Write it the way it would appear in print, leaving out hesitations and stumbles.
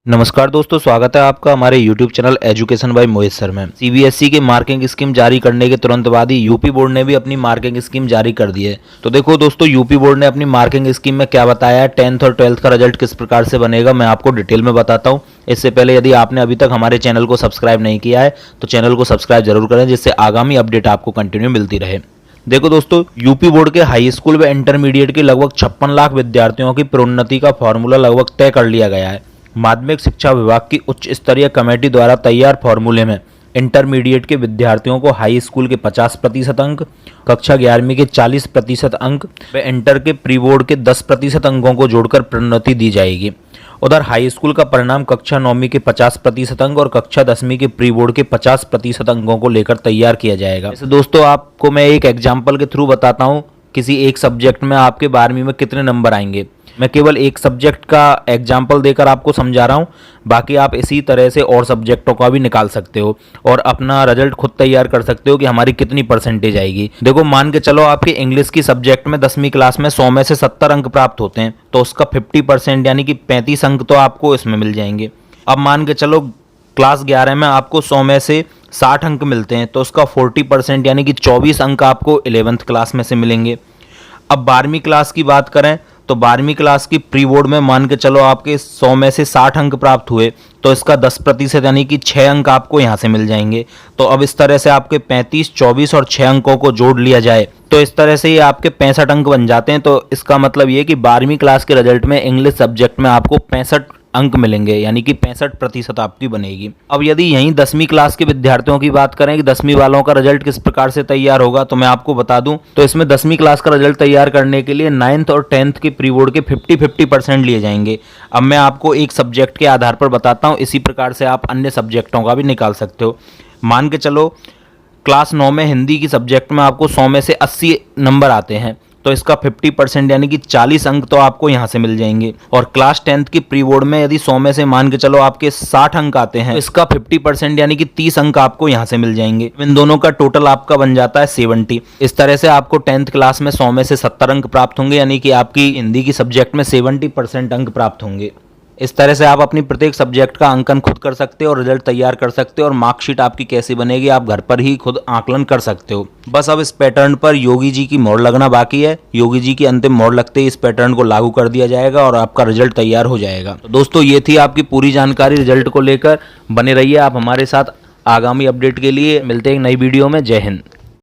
नमस्कार दोस्तों, स्वागत है आपका हमारे YouTube channel education by Mohit sir में। सीबीएसई की मार्किंग स्कीम जारी करने के तुरंत बाद ही यूपी बोर्ड ने भी अपनी मार्किंग स्कीम जारी कर दी है। तो देखो दोस्तों, यूपी बोर्ड ने अपनी मार्किंग स्कीम में क्या बताया है, 10th और 12th का रिजल्ट किस प्रकार से बनेगा, मैं आपको डिटेल में बताता हूँ। इससे पहले यदि आपने अभी तक हमारे चैनल को सब्सक्राइब नहीं किया है तो चैनल को सब्सक्राइब जरूर करें, जिससे आगामी अपडेट आपको कंटिन्यू मिलती रहे। देखो दोस्तों, यूपी बोर्ड के हाई स्कूल व इंटरमीडिएट के लगभग 56 लाख विद्यार्थियों की प्रोन्नति का फॉर्मूला लगभग तय कर लिया गया है। माध्यमिक शिक्षा विभाग की उच्च स्तरीय कमेटी द्वारा तैयार फॉर्मूले में इंटरमीडिएट के विद्यार्थियों को हाई स्कूल के 50% अंक, कक्षा 11वीं के 40% अंक व इंटर के प्री बोर्ड के 10% अंकों को जोड़कर प्रोन्नति दी जाएगी। उधर हाई स्कूल का परिणाम कक्षा 9वीं के 50% अंक और कक्षा 10वीं के प्री बोर्ड के 50% अंकों को लेकर तैयार किया जाएगा। वैसे दोस्तों, आपको मैं एक एग्जाम्पल के थ्रू बताता हूँ किसी एक सब्जेक्ट में आपके 12वीं में कितने नंबर आएंगे। मैं केवल एक सब्जेक्ट का एग्जाम्पल देकर आपको समझा रहा हूँ, बाकी आप इसी तरह से और सब्जेक्टों का भी निकाल सकते हो और अपना रिजल्ट खुद तैयार कर सकते हो कि हमारी कितनी परसेंटेज आएगी। देखो, मान के चलो आपके इंग्लिश की सब्जेक्ट में 10वीं क्लास में 100 में से 70 अंक प्राप्त होते हैं, तो उसका 50% यानी कि 35 अंक तो आपको इसमें मिल जाएंगे। अब मान के चलो क्लास 11 में आपको 100 में से 60 अंक मिलते हैं, तो उसका 40% यानी कि 24 अंक आपको 11th क्लास में से मिलेंगे। अब 12वीं क्लास की बात करें तो 12वीं क्लास की प्री बोर्ड में मान के चलो आपके 100 में से 60 अंक प्राप्त हुए, तो इसका 10% यानी कि 6 अंक आपको यहाँ से मिल जाएंगे। तो अब इस तरह से आपके 35, 24 और 6 अंकों को जोड़ लिया जाए तो इस तरह से ये आपके 65 अंक बन जाते हैं। तो इसका मतलब ये कि 12वीं क्लास के रिजल्ट में इंग्लिश सब्जेक्ट में आपको 65 अंक मिलेंगे, यानी कि 65% आपकी बनेगी। अब यदि यहीं 10वीं क्लास के विद्यार्थियों की बात करें कि 10वीं वालों का रिजल्ट किस प्रकार से तैयार होगा, तो मैं आपको बता दूं, तो इसमें 10वीं क्लास का रिजल्ट तैयार करने के लिए 9th और 10th के प्री बोर्ड के 50-50% लिए जाएंगे। अब मैं आपको एक सब्जेक्ट के आधार पर बताता हूँ, इसी प्रकार से आप अन्य सब्जेक्टों का भी निकाल सकते हो। मान के चलो क्लास 9 में हिंदी की सब्जेक्ट में आपको 100 में से 80 नंबर आते हैं, तो इसका 50% यानी कि 40 अंक तो आपको यहाँ से मिल जाएंगे। और क्लास 10th की प्री बोर्ड में यदि 100 में से मान के चलो आपके 60 अंक आते हैं, तो इसका 50% यानी कि 30 अंक आपको यहाँ से मिल जाएंगे। इन दोनों का टोटल आपका बन जाता है 70। इस तरह से आपको 10th क्लास में 100 में से 70 अंक प्राप्त होंगे, यानी कि आपकी हिंदी की सब्जेक्ट में 70% अंक प्राप्त होंगे। इस तरह से आप अपनी प्रत्येक सब्जेक्ट का अंकन खुद कर सकते हो और रिजल्ट तैयार कर सकते हो, और मार्कशीट आपकी कैसी बनेगी आप घर पर ही खुद आकलन कर सकते हो। बस अब इस पैटर्न पर योगी जी की मोहर लगना बाकी है। योगी जी की अंतिम मोहर लगते ही इस पैटर्न को लागू कर दिया जाएगा और आपका रिजल्ट तैयार हो जाएगा। तो दोस्तों, ये थी आपकी पूरी जानकारी रिजल्ट को लेकर। बने रहिए आप हमारे साथ। आगामी अपडेट के लिए मिलते हैं एक नई वीडियो में। जय हिंद।